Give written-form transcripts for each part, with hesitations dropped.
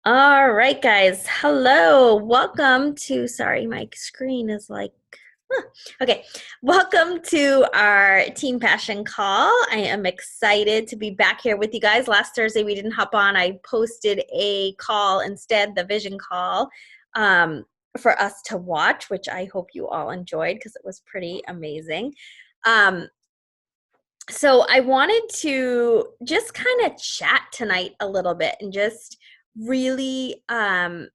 All right, guys. Hello. Welcome to, sorry, my screen is like, huh. Okay. Welcome to our Team Passion call. I am excited to be back here with you guys. Last Thursday, we didn't hop on. I posted a call instead, the vision call, um, for us to watch, which I hope you all enjoyed because it was pretty amazing. Um, so I wanted to just kind of chat tonight a little bit and just really I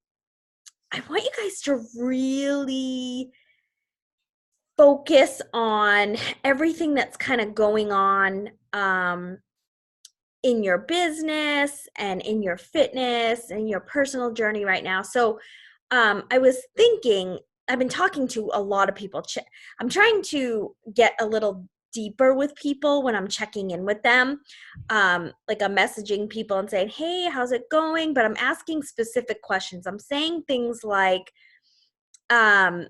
want you guys to really focus on everything that's kind of going on in your business and in your fitness and your personal journey right now. So I was thinking, I've been talking to a lot of people. I'm trying to get a little deeper with people when I'm checking in with them. Like I'm messaging people and saying, hey, how's it going? But I'm asking specific questions. I'm saying things like, um,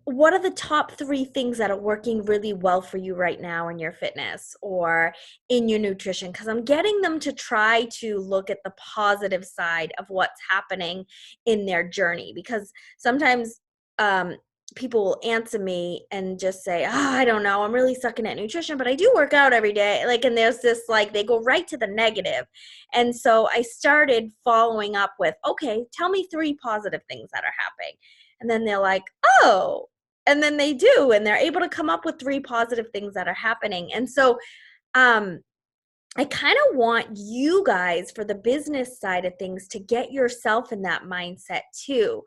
what are the top three things that are working really well for you right now in your fitness or in your nutrition? Because I'm getting them to try to look at the positive side of what's happening in their journey. Because sometimes um, people will answer me and just say, oh, I don't know, I'm really sucking at nutrition, but I do work out every day. Like, and there's this, like, they go right to the negative. And so I started following up with, okay, tell me three positive things that are happening. And then they're like, oh, and then they do, and they're able to come up with three positive things that are happening. And so um, I kind of want you guys for the business side of things to get yourself in that mindset too.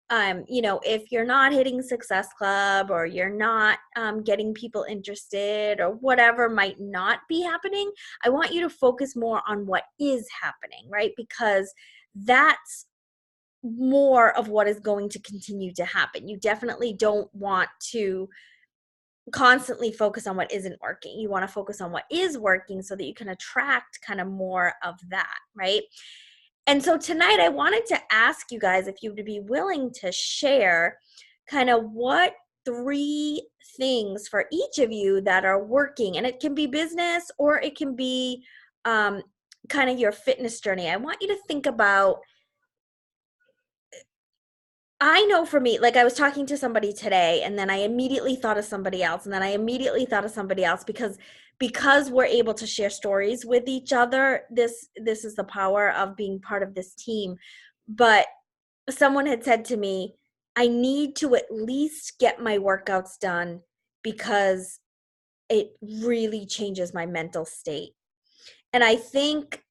If you're not hitting Success Club or you're not getting people interested or whatever might not be happening, I want you to focus more on what is happening, right? Because that's more of what is going to continue to happen. You definitely don't want to constantly focus on what isn't working. You want to focus on what is working so that you can attract kind of more of that, right? And so tonight I wanted to ask you guys if you would be willing to share kind of what three things for each of you that are working. And it can be business or it can be um, kind of your fitness journey. I want you to think about, I know for me, like I was talking to somebody today and then I immediately thought of somebody else and then I immediately thought of somebody else because we're able to share stories with each other. This is the power of being part of this team. But someone had said to me, I need to at least get my workouts done because it really changes my mental state. And I think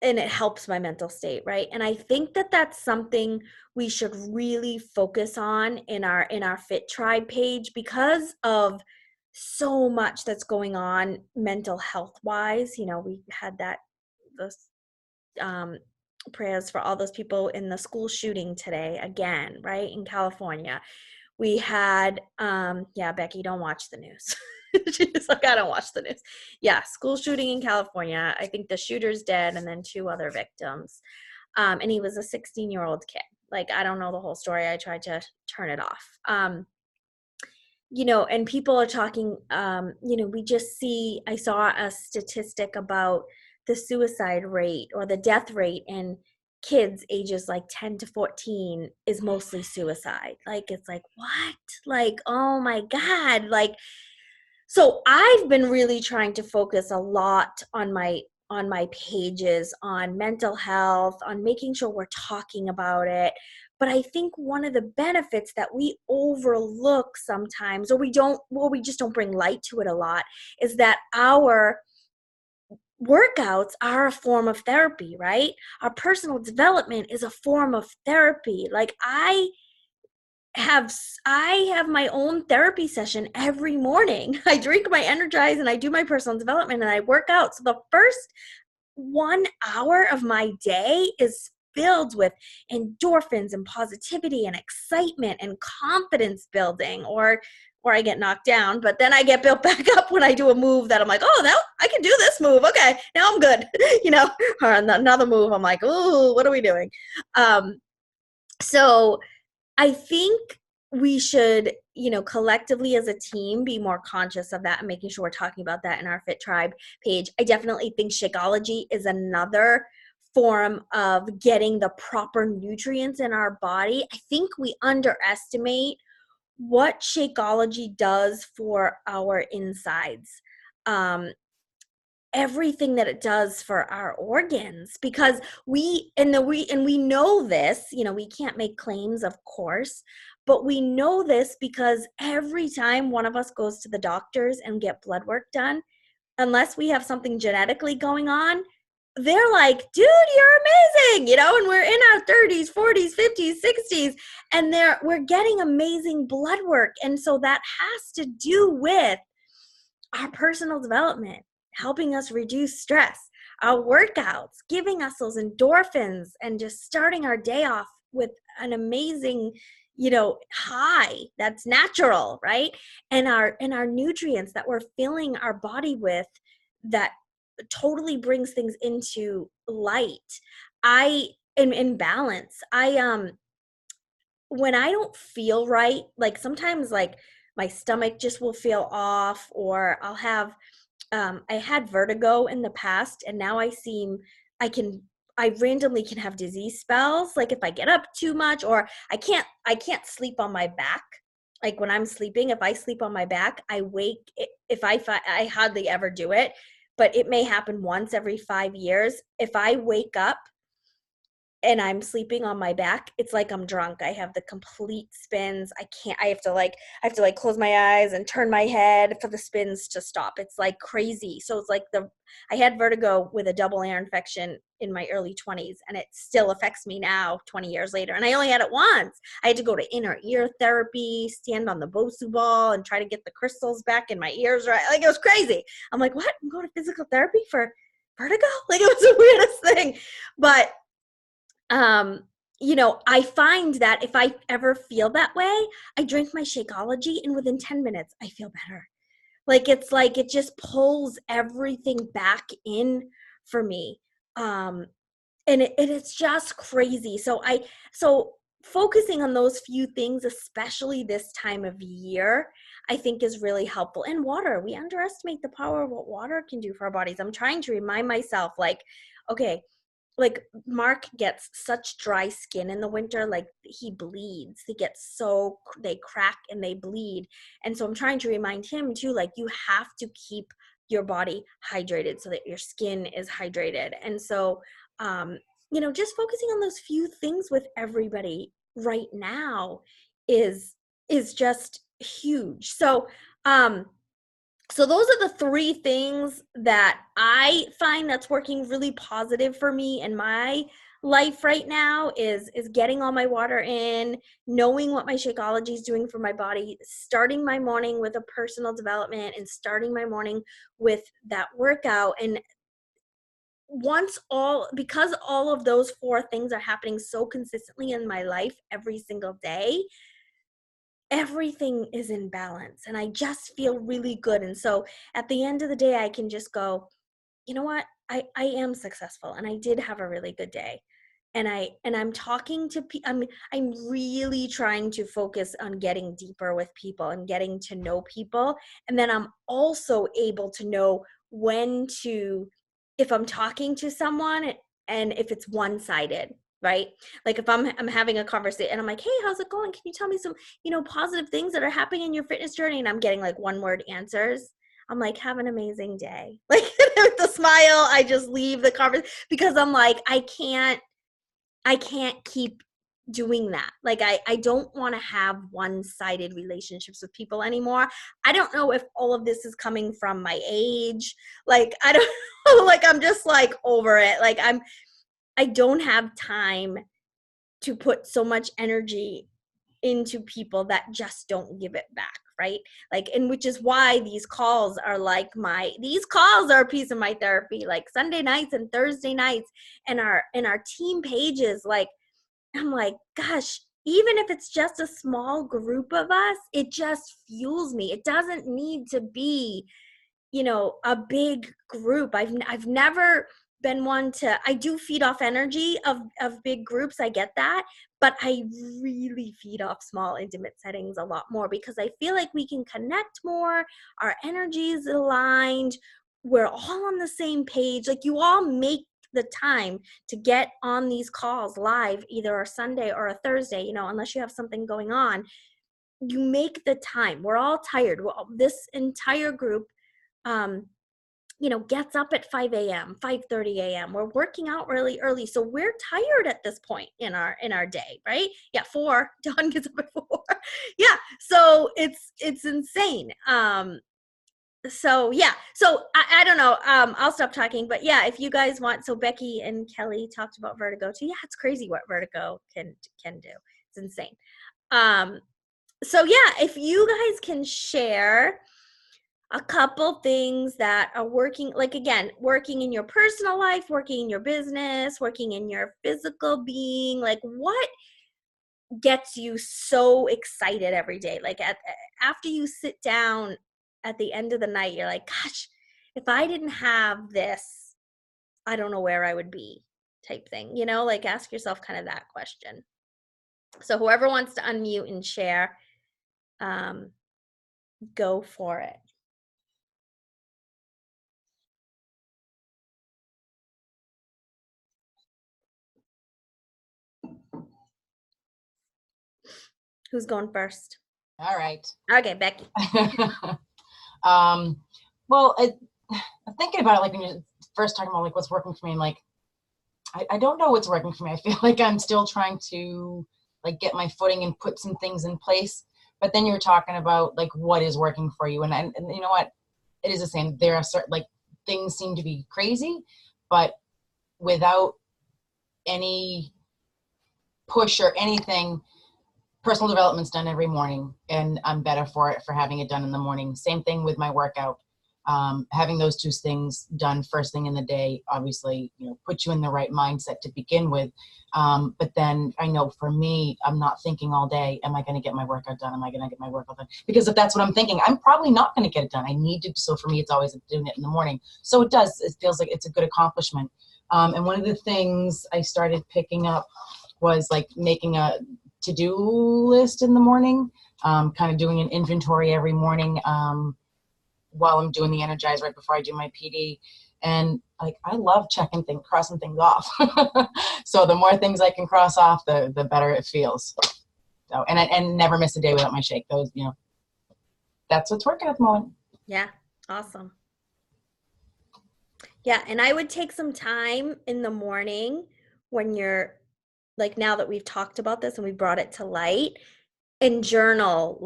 and it helps my mental state, right? And I think that that's something we should really focus on in our Fit Tribe page because of so much that's going on mental health wise. We had those um prayers for all those people in the school shooting today again, right? In California. We had yeah, Becky, don't watch the news. She's like, I don't watch the news. Yeah, school shooting in California. I think the shooter's dead and then two other victims. And he was a 16-year-old kid. Like, I don't know the whole story. I tried to turn it off. And people are talking, we just see, I saw a statistic about the suicide rate or the death rate in kids ages like 10 to 14 is mostly suicide. Like, it's like, what? Like, oh my God. Like, so I've been really trying to focus a lot on my pages on mental health, on making sure we're talking about it. But I think one of the benefits that we overlook sometimes, or we just don't bring light to it a lot, is that our workouts are a form of therapy, right? Our personal development is a form of therapy. Like have I have my own therapy session every morning. I drink my Energize and I do my personal development and I work out. So the first 1 hour of my day is filled with endorphins and positivity and excitement and confidence building, or I get knocked down, but then I get built back up when I do a move that I'm like, oh, that I can do this move. Okay, now I'm good. Or another move, I'm like, oh, what are we doing? So I think we should, collectively as a team be more conscious of that and making sure we're talking about that in our Fit Tribe page. I definitely think Shakeology is another form of getting the proper nutrients in our body. I think we underestimate what Shakeology does for our insides. Um, Everything that it does for our organs, because we know this, we can't make claims, of course, but we know this because every time one of us goes to the doctors and get blood work done, unless we have something genetically going on, they're like, dude, you're amazing, and we're in our 30s, 40s, 50s, 60s, and we're getting amazing blood work. And so that has to do with our personal development, helping us reduce stress, our workouts, giving us those endorphins, and just starting our day off with an amazing, high that's natural, right? And our nutrients that we're filling our body with, that totally brings things into light. I am in balance. When I don't feel right, like sometimes like my stomach just will feel off, or I'll have I had vertigo in the past, and now I can I randomly can have disease spells, like if I get up too much, or I can't sleep on my back. Like when I'm sleeping, if I sleep on my back, I wake, if I hardly ever do it, but it may happen once every 5 years. If I wake up and I'm sleeping on my back, it's like I'm drunk. I have the complete spins. I have to close my eyes and turn my head for the spins to stop. It's like crazy. So it's like I had vertigo with a double ear infection in my early 20s, and it still affects me now 20 years later. And I only had it once. I had to go to inner ear therapy, stand on the Bosu ball and try to get the crystals back in my ears, right? Like it was crazy. I'm like, what? I'm going to physical therapy for vertigo? Like it was the weirdest thing. But I find that if I ever feel that way, I drink my Shakeology, and within 10 minutes, I feel better. It's like it just pulls everything back in for me. And it's just crazy. So focusing on those few things, especially this time of year, I think is really helpful. And water, we underestimate the power of what water can do for our bodies. I'm trying to remind myself, like, okay, like Mark gets such dry skin in the winter, like he bleeds. They crack and they bleed. And so I'm trying to remind him too, like you have to keep your body hydrated so that your skin is hydrated. And so, just focusing on those few things with everybody right now is just huge. So those are the three things that I find that's working really positive for me in my life right now is getting all my water in, knowing what my Shakeology is doing for my body, starting my morning with a personal development, and starting my morning with that workout. And because all of those four things are happening so consistently in my life every single day, everything is in balance and I just feel really good. And so at the end of the day, I can just go, you know what? I am successful and I did have a really good day. And I'm talking to I'm really trying to focus on getting deeper with people and getting to know people. And then I'm also able to know if I'm talking to someone and if it's one-sided, right? Like if I'm having a conversation and I'm like, hey, how's it going? Can you tell me some, positive things that are happening in your fitness journey? And I'm getting like one-word answers. I'm like, have an amazing day. Like with a smile, I just leave the conversation because I'm like, I can't keep doing that. Like I don't want to have one-sided relationships with people anymore. I don't know if all of this is coming from my age. Like I don't know, like I'm just like over it. Like I don't have time to put so much energy into people that just don't give it back, right? Like, and which is why these calls are a piece of my therapy, like Sunday nights and Thursday nights, and our team pages. Like, I'm like, gosh, even if it's just a small group of us, it just fuels me. It doesn't need to be, a big group. I've never been one to, I do feed off energy of big groups. I get that, but I really feed off small intimate settings a lot more because I feel like we can connect more. Our energy is aligned. We're all on the same page. Like you all make the time to get on these calls live, either a Sunday or a Thursday, you know, unless you have something going on, you make the time. We're all tired. Well, this entire group, you know, gets up at 5 a.m., 5:30 a.m. We're working out really early. So we're tired at this point in our day, right? Yeah, 4. Dawn gets up at 4. Yeah. So it's insane. So yeah. So I don't know. I'll stop talking. But yeah, if you guys want, so Becky and Kelly talked about vertigo too. Yeah, it's crazy what vertigo can do. It's insane. So yeah, if you guys can share a couple things that are working, like again, working in your personal life, working in your business, working in your physical being, like what gets you so excited every day? Like after you sit down at the end of the night, you're like, gosh, if I didn't have this, I don't know where I would be, type thing, you know, like ask yourself kind of that question. So whoever wants to unmute and share, go for it. Who's going first? All right. Okay, Becky. Well, I'm thinking about it, like when you're first talking about like what's working for me, and like I don't know what's working for me. I feel like I'm still trying to like get my footing and put some things in place. But then you're talking about like what is working for you, and you know what, it is the same. There are certain like things seem to be crazy, but without any push or anything, personal development's done every morning, and I'm better for it for having it done in the morning. Same thing with my workout. Having those two things done first thing in the day, obviously, you know, put you in the right mindset to begin with. But then I know for me, I'm not thinking all day, am I going to get my workout done? Am I going to get my workout done? Because if that's what I'm thinking, I'm probably not going to get it done. I need to. So for me, it's always doing it in the morning. So it feels like it's a good accomplishment. And one of the things I started picking up was like making a to-do list in the morning, kind of doing an inventory every morning while I'm doing the Energize right before I do my PD. And like, I love crossing things off. So the more things I can cross off, the better it feels. So, and never miss a day without my shake. Those, you know, that's what's working at the moment. Yeah. Awesome. Yeah. And I would take some time in the morning when you're like, now that we've talked about this and we brought it to light, and journal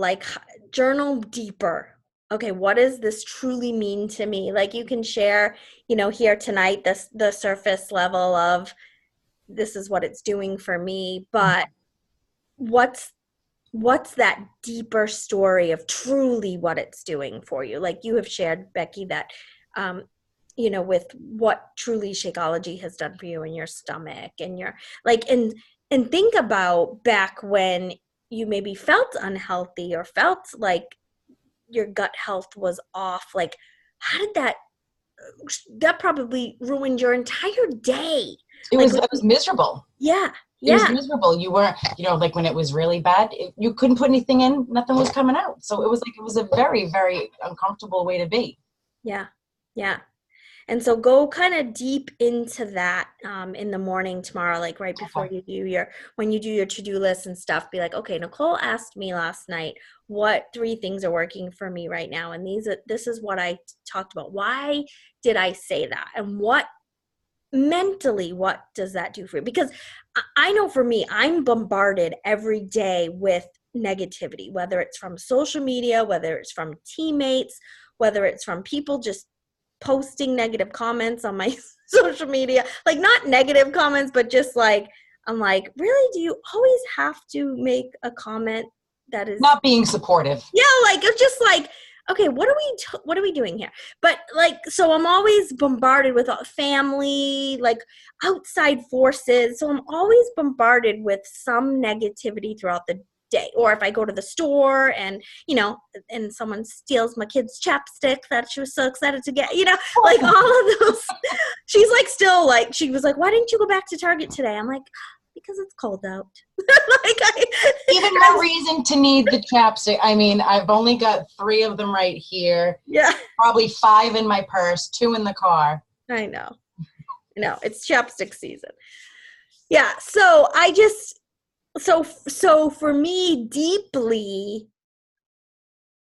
deeper. Okay, what does this truly mean to me? Like you can share, you know, here tonight, the surface level of this is what it's doing for me, but what's that deeper story of truly what it's doing for you? Like you have shared, Becky, that you know, with what truly Shakeology has done for you in your stomach and your like, and think about back when you maybe felt unhealthy or felt like your gut health was off. Like, how did that probably ruined your entire day? It was miserable. Yeah. It was miserable. You weren't, you know, like when it was really bad, you couldn't put anything in, nothing was coming out. So it was a very, very uncomfortable way to be. Yeah. Yeah. And so go kind of deep into that in the morning tomorrow, like right before you do when you do your to-do list and stuff, be like, okay, Nicole asked me last night, what 3 things are working for me right now? And this is what I talked about. Why did I say that? And what does that do for you? Because I know for me, I'm bombarded every day with negativity, whether it's from social media, whether it's from teammates, whether it's from people just posting negative comments on my social media, like not negative comments, but just like, I'm like, really, do you always have to make a comment that is not being supportive? Yeah. Like, it's just like, okay, what are we doing here? But like, so I'm always bombarded with family, like outside forces. So I'm always bombarded with some negativity throughout the day. Or if I go to the store and, you know, and someone steals my kid's chapstick that she was so excited to get, you know, like all of those, she's like, still like, she was like, why didn't you go back to Target today? I'm like, because it's cold out. Even more reason to need the chapstick. I mean, I've only got 3 of them right here. Yeah. Probably 5 in my purse, 2 in the car. I know. No, it's chapstick season. Yeah. So I just, so for me, deeply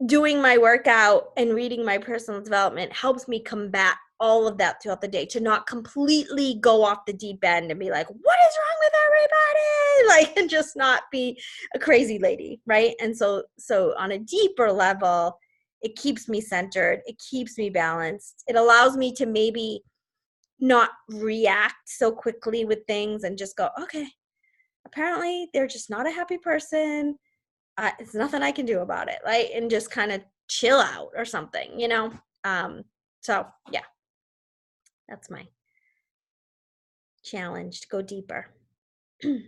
doing my workout and reading my personal development helps me combat all of that throughout the day, to not completely go off the deep end and be like, what is wrong with everybody? Like, and just not be a crazy lady, right? And so on a deeper level, it keeps me centered, it keeps me balanced, it allows me to maybe not react so quickly with things and just go, okay, apparently they're just not a happy person. It's nothing I can do about it, right? And just kind of chill out or something, you know? So yeah, that's my challenge, to go deeper. Who's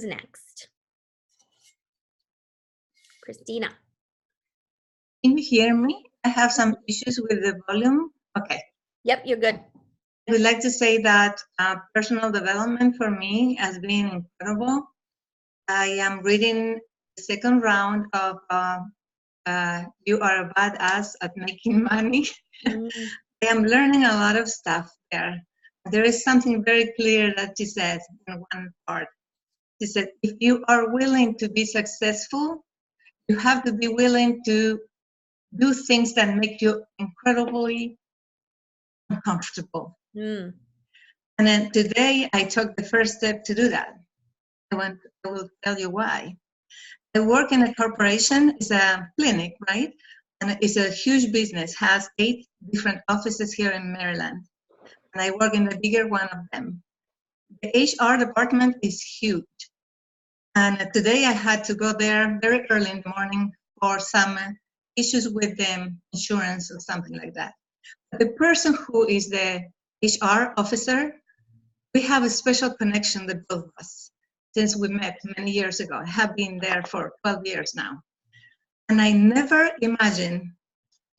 next? Christina. Can you hear me? I have some issues with the volume. Okay. Yep, you're good. I would like to say that personal development for me has been incredible. I am reading the second round of You Are a Badass at Making Money. Mm. I am learning a lot of stuff there. There is something very clear that she says in one part. She said, if you are willing to be successful, you have to be willing to do things that make you incredibly uncomfortable. Mm. And then today I took the first step to do that. I will tell you why. I work in a corporation, it's a clinic, right? And it's a huge business, has 8 different offices here in Maryland. And I work in the bigger one of them. The HR department is huge. And today I had to go there very early in the morning for some issues with the insurance or something like that. The person who is the HR officer, we have a special connection, the both of us, since we met many years ago. I have been there for 12 years now. And I never imagined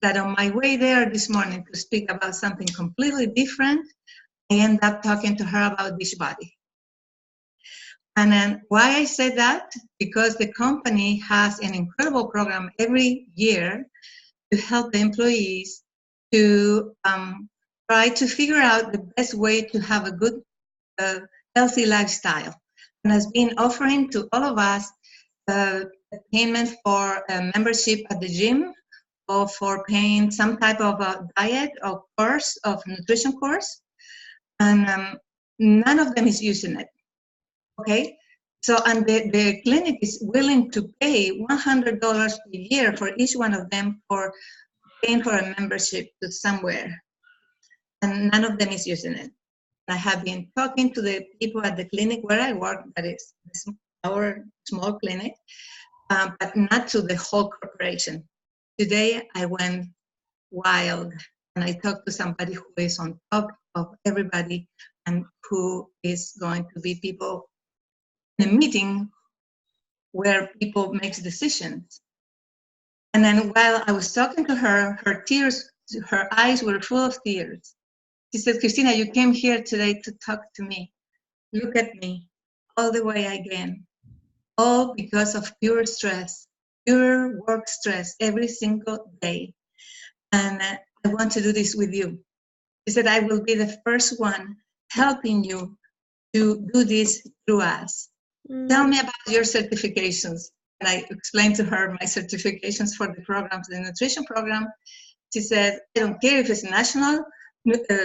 that on my way there this morning to speak about something completely different, I end up talking to her about Beachbody. And then why I said that? Because the company has an incredible program every year to help the employees to try to figure out the best way to have a good, healthy lifestyle. And has been offering to all of us payment for a membership at the gym, or for paying some type of a diet or course, of nutrition course. And none of them is using it. Okay, so and the clinic is willing to pay $100 a year for each one of them for paying for a membership to somewhere, and none of them is using it. I have been talking to the people at the clinic where I work, that is our small clinic, but not to the whole corporation. Today I went wild and I talked to somebody who is on top of everybody and who is going to be people in a meeting where people make decisions. And then while I was talking to her, her eyes were full of tears. She said, Christina, you came here today to talk to me. Look at me, all the way again. All because of pure stress, pure work stress every single day. And I want to do this with you. She said, I will be the first one helping you to do this through us. Tell me about your certifications. And I explained to her my certifications for the programs, the nutrition program. She said, I don't care if it's national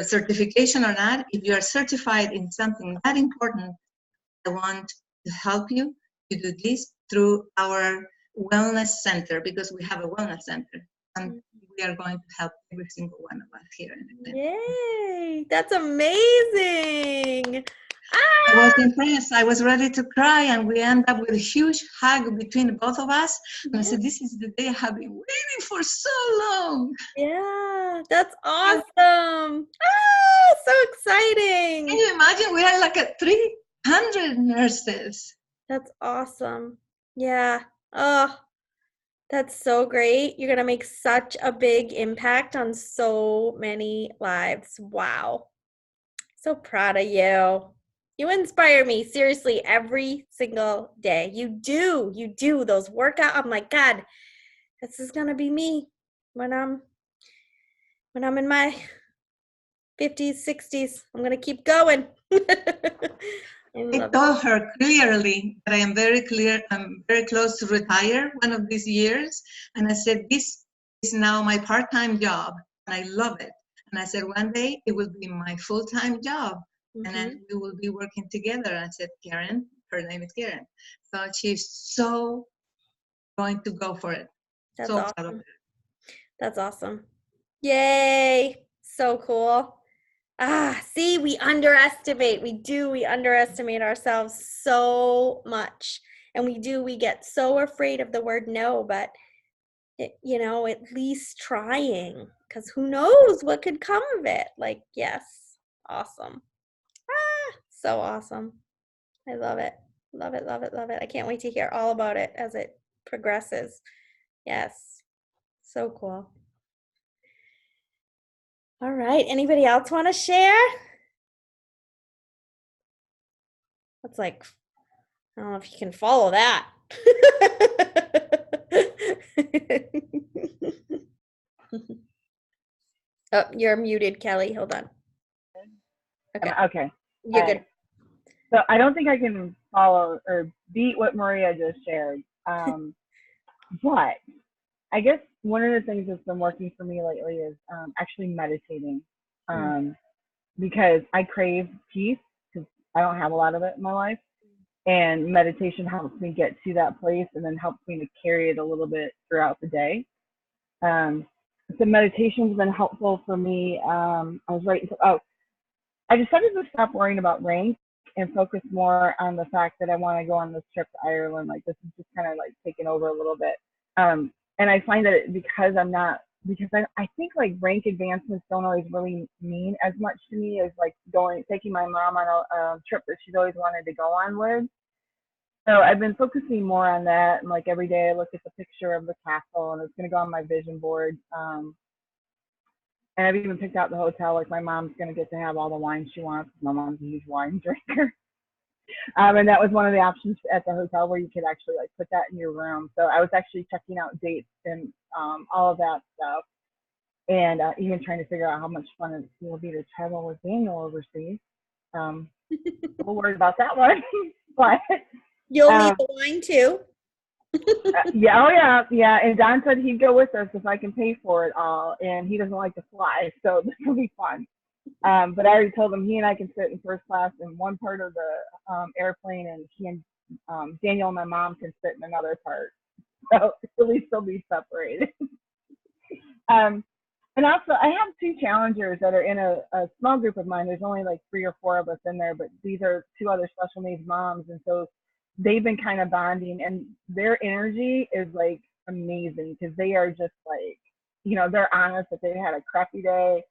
certification or not. If you are certified in something that important, I want to help you to do this through our wellness center, because we have a wellness center. And we are going to help every single one of us here in the clinic. Yay, that's amazing. I was impressed. I was ready to cry, and we end up with a huge hug between both of us. And I said, this is the day I have been waiting for so long. Yeah, that's awesome. Ah, so exciting. Can you imagine? We are like at 300 nurses. That's awesome. Yeah. Oh, that's so great. You're going to make such a big impact on so many lives. Wow. So proud of you. You inspire me seriously every single day. You do those workout. I'm like, God, this is going to be me when I'm in my 50s, 60s. I'm going to keep going. I I love it. told her clearly that I am I'm very close to retire one of these years. And I said, this is now my part-time job and I love it. And I said, one day it will be my full-time job and then we will be working together. I said, Karen, her name is Karen. So she's so going to go for it. That's So proud of awesome. her. That's awesome. Yay. So cool. See, we underestimate. We underestimate ourselves so much. And we get so afraid of the word no, but at least trying, because who knows what could come of it. Like, yes, awesome. So awesome. I love it. Love it, love it, love it. I can't wait to hear all about it as it progresses. Yes. So cool. All right. Anybody else want to share? That's like, I don't know if you can follow that. Oh, you're muted, Kelly. Hold on. Okay. Okay. You're good. So I don't think I can follow or beat what Maria just shared. But I guess one of the things that's been working for me lately is actually meditating. Because I crave peace because I don't have a lot of it in my life. And meditation helps me get to that place and then helps me to carry it a little bit throughout the day. So meditation's been helpful for me. I decided to stop worrying about rank and focus more on the fact that I want to go on this trip to Ireland. Like, this is just kind of like taking over a little bit. And I find that because I think like rank advancements don't always really mean as much to me as like taking my mom on a trip that she's always wanted to go on with. So I've been focusing more on that. And like every day I look at the picture of the castle and it's going to go on my vision board. And I've even picked out the hotel. Like, my mom's going to get to have all the wine she wants. My mom's a huge wine drinker. And that was one of the options at the hotel where you could actually like put that in your room. So I was actually checking out dates and all of that stuff. And even trying to figure out how much fun it will be to travel with Daniel overseas. A little worried about that one. But You'll need the wine too. yeah. And Don said he'd go with us if I can pay for it all, and he doesn't like to fly, so this will be fun. But I already told him he and I can sit in first class in one part of the airplane, and he and Daniel and my mom can sit in another part. So at least they'll be separated. And also, I have 2 challengers that are in a small group of mine. There's only like 3 or 4 of us in there, but these are 2 other special needs moms, and so they've been kind of bonding, and their energy is like amazing because they are just like, they're honest that they had a crappy day.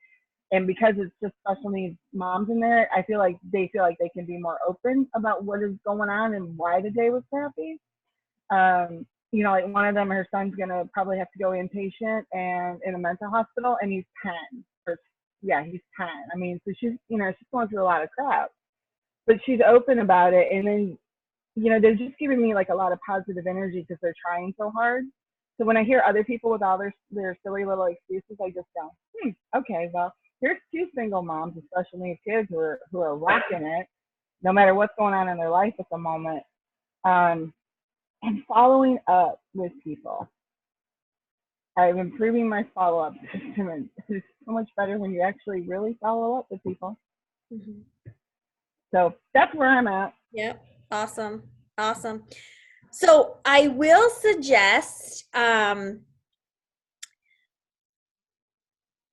And because it's just special needs moms in there, I feel like they can be more open about what is going on and why the day was crappy. Like one of them, her son's gonna probably have to go inpatient and in a mental hospital, and he's 10. He's 10. I mean, so she's going through a lot of crap, but she's open about it. And then they're just giving me like a lot of positive energy because they're trying so hard. So when I hear other people with all their silly little excuses, I just go, okay, well, here's 2 single moms with special needs kids who are rocking it, no matter what's going on in their life at the moment. And following up with people. I'm improving my follow-up system, and it's so much better when you actually really follow up with people. So that's where I'm at. Yep. Awesome. So I will suggest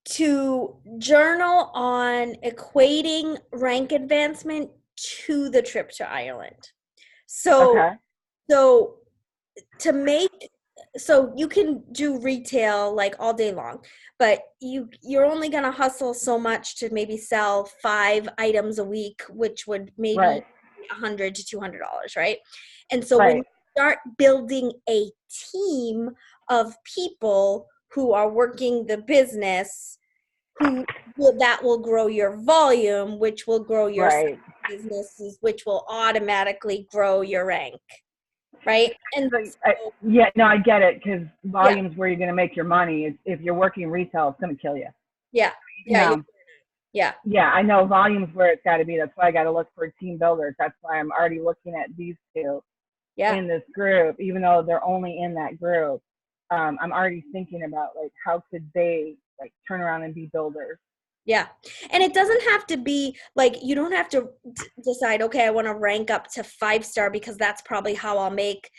to journal on equating rank advancement to the trip to Ireland. So so you can do retail like all day long, but you're only going to hustle so much to maybe sell 5 items a week, which would maybe $100 to $200, right? And so when you start building a team of people who are working the business, that will grow your volume, which will grow your businesses, which will automatically grow your rank. Right. And I get it, because volume is where you're going to make your money. If you're working retail, it's going to kill you. Yeah. Yeah. Yeah, I know volume's where it's got to be. That's why I got to look for team builders. That's why I'm already looking at these two Yeah. in this group, even though they're only in that group. I'm already thinking about like how could they like turn around and be builders. Yeah. And it doesn't have to be like, you don't have to decide, okay, I want to rank up to 5-star because that's probably how I'll make,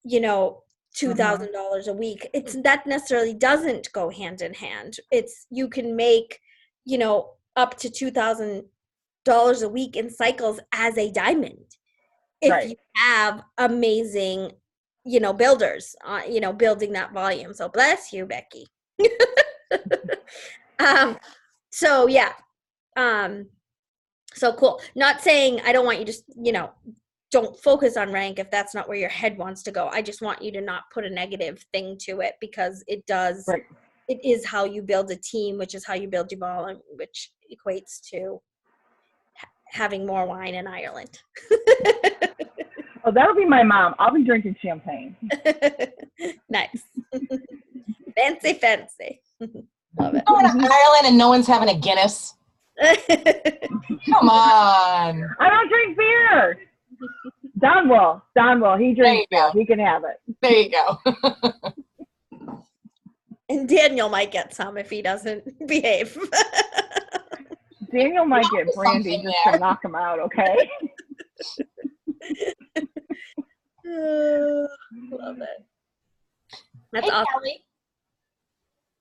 you know, $2,000 a week. It's that necessarily doesn't go hand in hand. It's, you can make, you know, up to $2,000 a week in cycles as a diamond if Right. you have amazing, you know, builders, you know, building that volume. So bless you, Becky. So yeah. So cool. Not saying I don't want you to, you know, don't focus on rank if that's not where your head wants to go. I just want you to not put a negative thing to it because it does, Right. it is how you build a team, which is how you build your volume, which equates to having more wine in Ireland. Oh, that'll be my mom. I'll be drinking champagne. Nice. Fancy, fancy. Love it. Going to Ireland and no one's having a Guinness. Come on. I don't drink beer. Don will. He drinks beer. He can have it. There you go. And Daniel might get some if he doesn't behave. Daniel might get brandy just to knock him out, okay? Love it. That's awesome.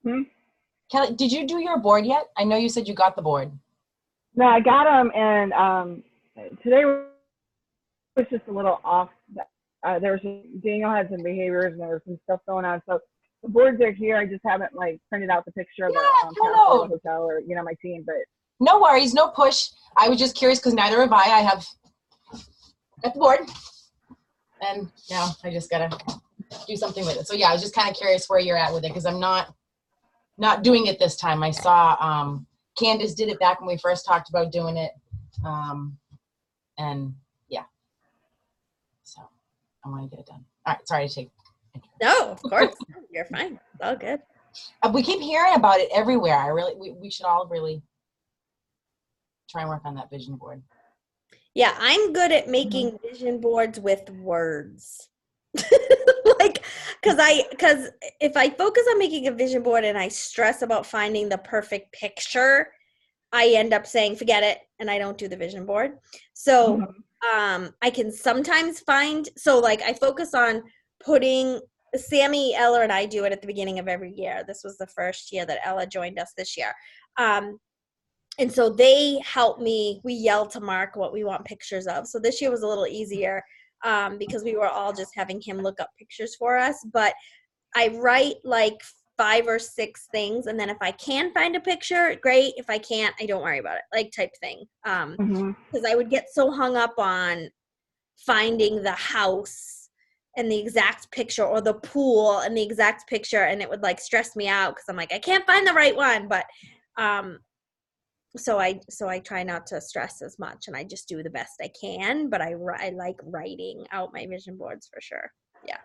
Kelly. Kelly, did you do your board yet? I know you said you got the board. No, I got him, and today was just a little off. Daniel had some behaviors, and there was some stuff going on. So the boards are here. I just haven't like printed out the picture of the hotel or my team. But no worries, no push. I was just curious because neither have I. I have got the board, and now I just gotta do something with it. So yeah, I was just kind of curious where you're at with it because I'm not doing it this time. I saw Candace did it back when we first talked about doing it, and yeah, so I want to get it done. All right, sorry to take. No, of course. You're fine. It's all good. We keep hearing about it everywhere. We should all really try and work on that vision board. Yeah, I'm good at making vision boards with words. Like, because if I focus on making a vision board and I stress about finding the perfect picture, I end up saying, forget it, and I don't do the vision board. So I can sometimes find, so like I focus on putting, Sammy, Ella, and I do it at the beginning of every year. This was the first year that Ella joined us this year. And so they help me, we yell to Mark what we want pictures of. So this year was a little easier because we were all just having him look up pictures for us. But I write like 5 or 6 things. And then if I can find a picture, great. If I can't, I don't worry about it, like type thing. Because I would get so hung up on finding the house and the exact picture or the pool and the exact picture. And it would like stress me out because I'm like, I can't find the right one. But so I try not to stress as much and I just do the best I can, but I like writing out my vision boards for sure. Yeah.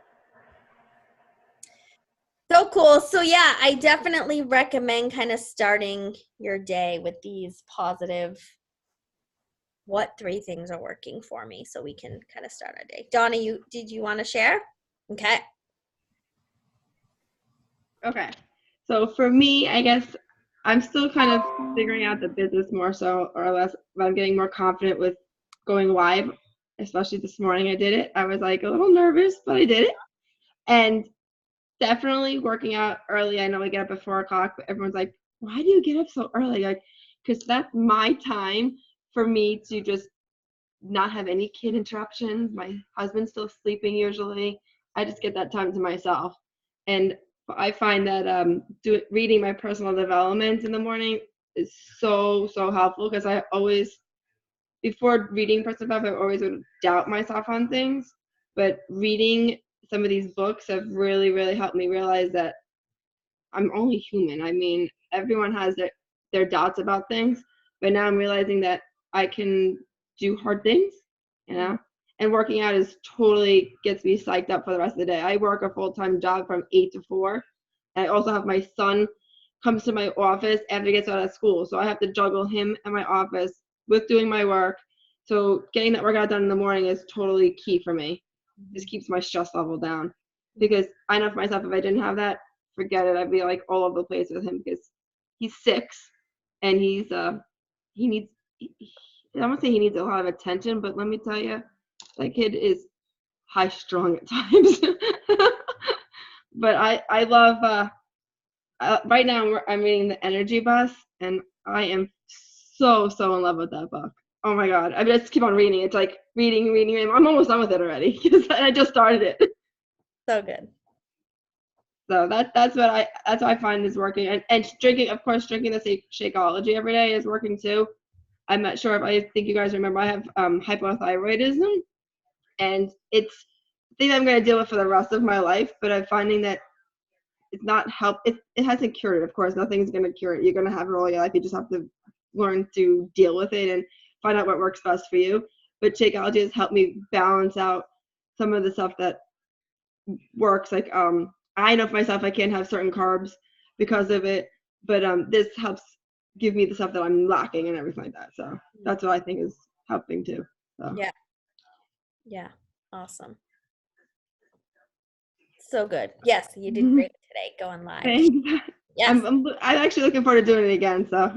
So cool. So yeah, I definitely recommend kind of starting your day with these positive, what 3 things are working for me so we can kind of start our day. Donna, did you want to share? Okay. Okay. So for me, I guess I'm still kind of figuring out the business more so or less, but I'm getting more confident with going live, especially this morning I did it. I was like a little nervous, but I did it. And definitely working out early. I know I get up at 4 o'clock, but everyone's like, why do you get up so early? Like, because that's my time for me to just not have any kid interruptions. My husband's still sleeping usually. I just get that time to myself. And I find that reading my personal development in the morning is so helpful because I always, before reading personal development, I always would doubt myself on things. But reading some of these books have really helped me realize that I'm only human. I mean, everyone has their doubts about things, but now I'm realizing that I can do hard things, and working out is totally gets me psyched up for the rest of the day. I work a full-time job from 8 to 4. I also have my son comes to my office after he gets out of school. So I have to juggle him and my office with doing my work. So getting that workout done in the morning is totally key for me. Just keeps my stress level down. Because I know for myself, if I didn't have that, forget it. I'd be like all over the place with him because he's 6 and he needs, I don't say he needs a lot of attention, but let me tell you, that kid is high strung at times. But I love, right now I'm reading The Energy Bus, and I am so in love with that book. Oh my God. I just keep on reading. It's like reading. I'm almost done with it already because I just started it. So good. So that's what I find is working. And drinking, of course, drinking the Shakeology every day is working too. I'm not sure if I think you guys remember I have hypothyroidism, and it's a thing I'm going to deal with for the rest of my life, but I'm finding that it's not it hasn't cured it. Of course, nothing's going to cure it. You're going to have it all your life. You just have to learn to deal with it and find out what works best for you. But Shakeology has helped me balance out some of the stuff that works. Like I know for myself I can't have certain carbs because of it, but this helps give me the stuff that I'm lacking and everything like that. So that's what I think is helping too. So. Yeah. Awesome. So good. Yes, you did great today going live. Thanks. Yes. I'm actually looking forward to doing it again. So.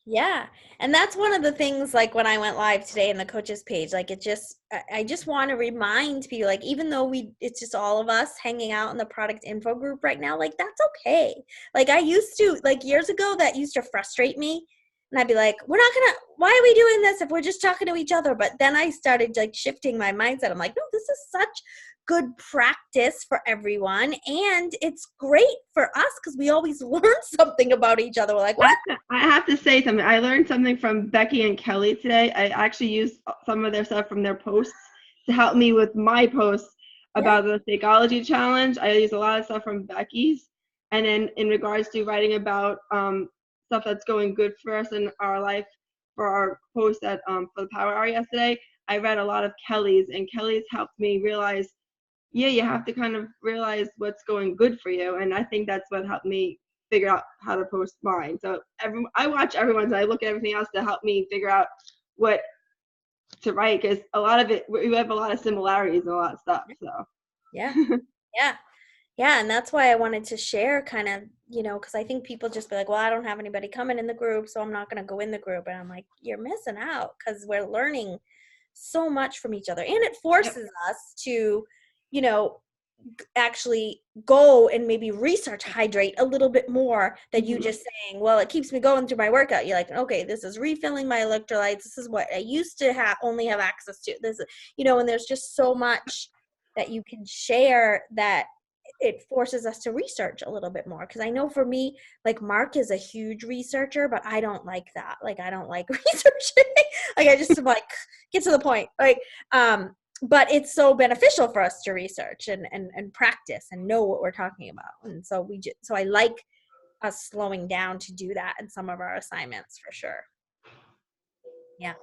Yeah. And that's one of the things, like when I went live today in the coaches page, like I just want to remind people, like, even though it's just all of us hanging out in the product info group right now, like that's okay. Like I used to, like years ago, that used to frustrate me. And I'd be like, why are we doing this if we're just talking to each other? But then I started like shifting my mindset. I'm like, no, this is such good practice for everyone. And it's great for us because we always learn something about each other. We're like, what? I have to say something. I learned something from Becky and Kelly today. I actually used some of their stuff from their posts to help me with my posts about the Shakeology challenge. I used a lot of stuff from Becky's. And then in regards to writing about stuff that's going good for us in our life for our post for the Power Hour yesterday, I read a lot of Kelly's, and Kelly's helped me realize, you have to kind of realize what's going good for you. And I think that's what helped me figure out how to post mine. So I watch everyone's, I look at everything else to help me figure out what to write, because a lot of it, we have a lot of similarities and a lot of stuff. So yeah. And that's why I wanted to share kind of, because I think people just be like, well, I don't have anybody coming in the group, so I'm not going to go in the group. And I'm like, you're missing out, because we're learning so much from each other, and it forces us to actually go and maybe research hydrate a little bit more than you just saying, well, it keeps me going through my workout. You're like, okay, this is refilling my electrolytes. This is what I used to only have access to. This is, and there's just so much that you can share that it forces us to research a little bit more. Because I know for me, like Mark is a huge researcher, but I don't like that. Like, I don't like researching. Like, I just like get to the point. Like, but it's so beneficial for us to research and practice and know what we're talking about. And so so I like us slowing down to do that in some of our assignments for sure. Yeah.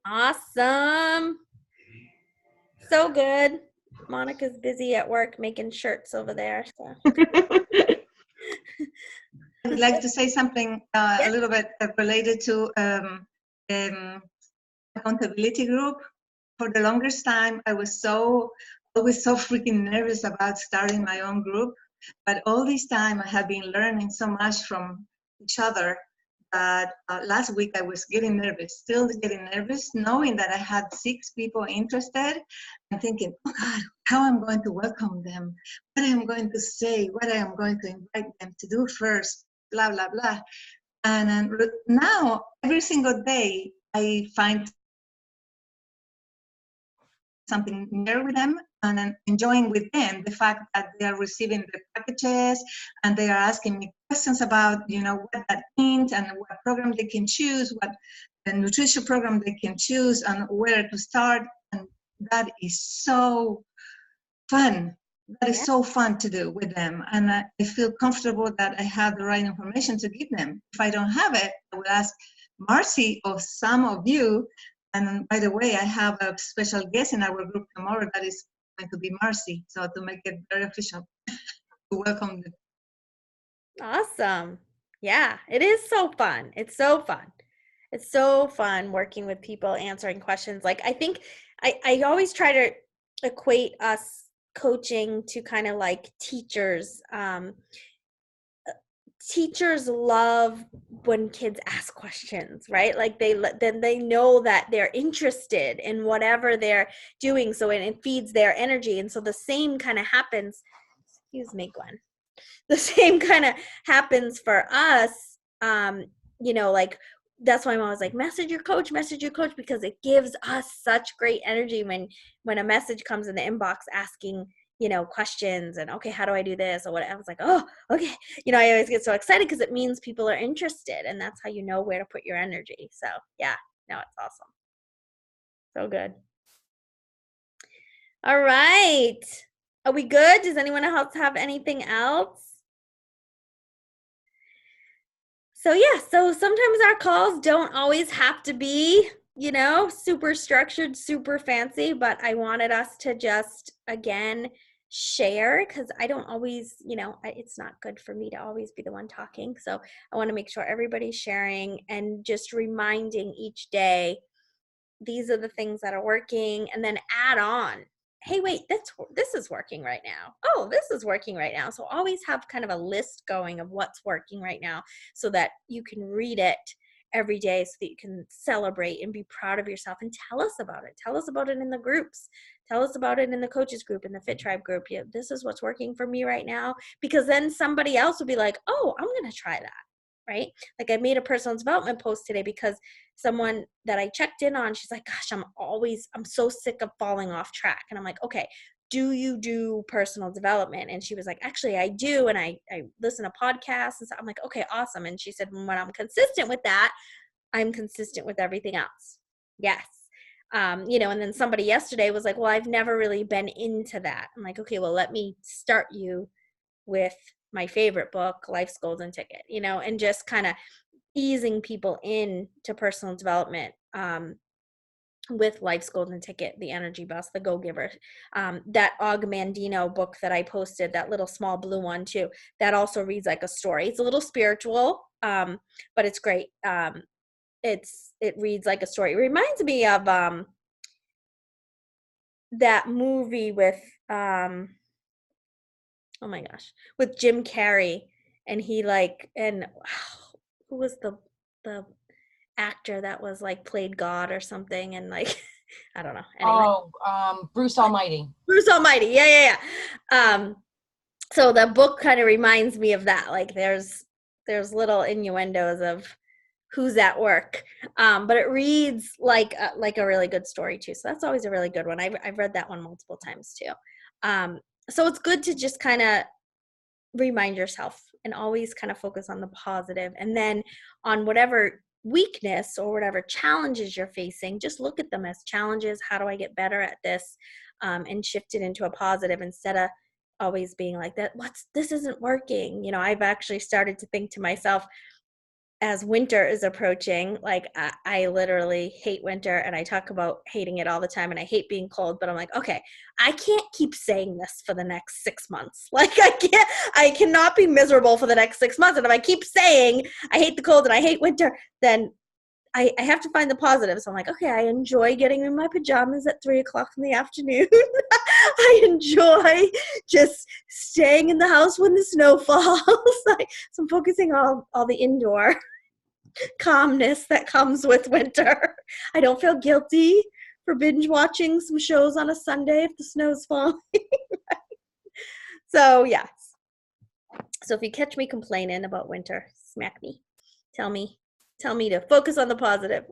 Awesome. So good. Monica's busy at work making shirts over there. So. I'd like to say something a little bit related to accountability group. For the longest time, I was always so freaking nervous about starting my own group. But all this time, I have been learning so much from each other that last week I was still getting nervous, knowing that I had 6 people interested and thinking, oh God, how I'm going to welcome them, what I'm going to say, what I am going to invite them to do first, blah, blah, blah. And now, every single day, I find something new with them and enjoying with them the fact that they are receiving the packages and they are asking me questions about what that means and what program they can choose, what the nutrition program they can choose, and where to start. And that is so fun. That is so fun to do with them, and I feel comfortable that I have the right information to give them. If I don't have it, I will ask Marcy or some of you. And by the way, I have a special guest in our group tomorrow that is going to be Marcy. So to make it very official, to welcome them. Awesome. Yeah, it is so fun. It's so fun. It's so fun working with people, answering questions. Like I think I always try to equate us coaching to kind of like teachers. Teachers love when kids ask questions, right? Like then they know that they're interested in whatever they're doing, so it feeds their energy. And so the same kind of happens. Excuse me, Gwen. The same kind of happens for us. Like that's why I'm always like, message your coach, because it gives us such great energy when a message comes in the inbox asking, questions and, okay, how do I do this or what. I was like, oh, okay. I always get so excited because it means people are interested, and that's how you know where to put your energy. So yeah, no, it's awesome. So good. All right. Are we good? Does anyone else have anything else? So yeah, so sometimes our calls don't always have to be, super structured, super fancy, but I wanted us to just, again, share, because I don't always, it's not good for me to always be the one talking. So I want to make sure everybody's sharing and just reminding each day, these are the things that are working, and then add on, hey, wait, this is working right now. Oh, this is working right now. So always have kind of a list going of what's working right now, so that you can read it every day, so that you can celebrate and be proud of yourself and tell us about it. Tell us about it in the groups. Tell us about it in the coaches group, in the Fit Tribe group. Yeah, this is what's working for me right now, because then somebody else will be like, oh, I'm going to try that. Right? Like I made a personal development post today because someone that I checked in on, she's like, gosh, I'm so sick of falling off track. And I'm like, okay, do you do personal development? And she was like, actually, I do. And I listen to podcasts. And so I'm like, okay, awesome. And she said, when I'm consistent with that, I'm consistent with everything else. Yes. And then somebody yesterday was like, well, I've never really been into that. I'm like, okay, well, let me start you with my favorite book, Life's Golden Ticket, and just kind of easing people in to personal development with Life's Golden Ticket, The Energy Bus, The Go-Giver. That Og Mandino book that I posted, that little small blue one too, that also reads like a story. It's a little spiritual, but it's great. It reads like a story. It reminds me of that movie with oh my gosh, with Jim Carrey, and who was the actor that was like played God or something, and like I don't know. Anyway. Bruce Almighty. Bruce Almighty. Yeah. So the book kind of reminds me of that. Like there's little innuendos of who's at work, but it reads like a really good story too. So that's always a really good one. I've read that one multiple times too. So it's good to just kind of remind yourself and always kind of focus on the positive, and then on whatever weakness or whatever challenges you're facing, just look at them as challenges. How do I get better at this? And shift it into a positive, instead of always being like that, this isn't working. I've actually started to think to myself, as winter is approaching, like I literally hate winter, and I talk about hating it all the time, and I hate being cold, but I'm like, okay, I can't keep saying this for the next 6 months. Like I cannot be miserable for the next 6 months. And if I keep saying I hate the cold and I hate winter, then I have to find the positive. So I'm like, okay, I enjoy getting in my pajamas at 3:00 in the afternoon. I enjoy just staying in the house when the snow falls. So I'm focusing on all the indoor calmness that comes with winter. I don't feel guilty for binge watching some shows on a Sunday if the snow's falling. So yes. So if you catch me complaining about winter, smack me. Tell me to focus on the positive.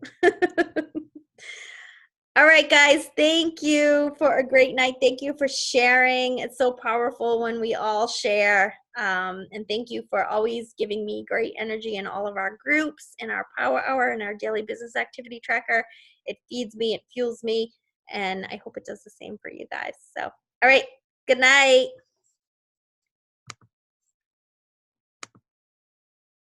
All right, guys, thank you for a great night. Thank you for sharing. It's so powerful when we all share. And thank you for always giving me great energy in all of our groups, in our power hour, and our daily business activity tracker. It feeds me, it fuels me, and I hope it does the same for you guys. So, all right, good night.